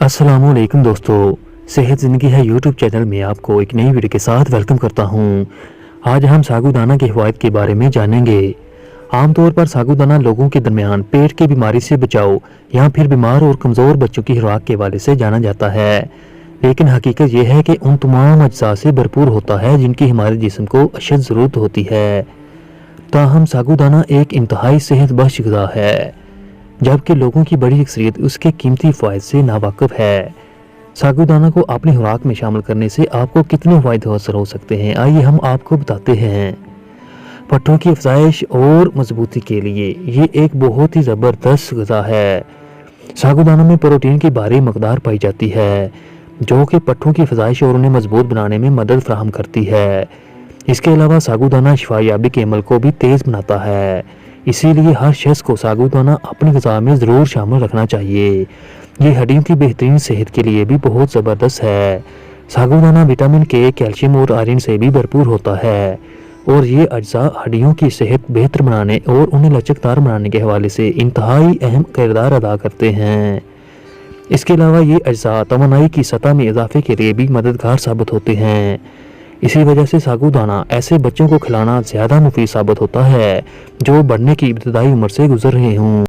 अस्सलाम वालेकुम दोस्तों, सेहत ज़िंदगी है यूट्यूब चैनल में आपको एक नई वीडियो के साथ वेलकम करता हूं। आज हम साबूदाना के फ़वाइद के बारे में जानेंगे। आमतौर पर साबूदाना लोगों के दरमियान पेट की बीमारी से बचाव या फिर बीमार और कमज़ोर बच्चों की खुराक के हवाले से जाना जाता है, लेकिन हकीकत यह है कि उन तमाम अज्जा से भरपूर होता है जिनकी हमारे जिस्म को अशद ज़रूरत होती है। ताहम साबूदाना एक इंतहाई सेहत बख्श ग़िज़ा है, जबकि लोगों की बड़ी अक्सरियत उसके कीमती फ़वाइद से नावाकिफ़ है। साबूदाना को अपनी खुराक में शामिल करने से आपको कितने फ़ायदे हासिल हो सकते हैं, आइए हम आपको बताते हैं। पट्टों की अफजाइश और मजबूती के लिए ये एक बहुत ही ज़बरदस्त ग़िज़ा है। साबूदाना में प्रोटीन की भारी मकदार पाई जाती है, जो कि पट्टों की अफजाइश और उन्हें मजबूत बनाने में मदद फराहम करती है। इसके अलावा साबूदाना शिफायाबी के अमल को भी तेज़ बनाता है, इसीलिए हर शख्स को साबूदाना अपनी ग़िज़ा में ज़रूर शामिल रखना चाहिए। ये हड्डियों की बेहतरीन सेहत के लिए भी बहुत ज़बरदस्त है। साबूदाना विटामिन के, कैल्शियम और आयरन से भी भरपूर होता है और ये अज्जा हड्डियों की सेहत बेहतर बनाने और उन्हें लचकदार बनाने के हवाले से इंतहाई अहम किरदार अदा करते हैं। इसके अलावा ये अज्जा तवानाई की सतह में इजाफे के लिए भी मददगार साबित होते हैं। इसी वजह से साबूदाना ऐसे बच्चों को खिलाना ज़्यादा मुफीद साबित होता है जो बढ़ने की इब्तदाई उम्र से गुजर रहे हों।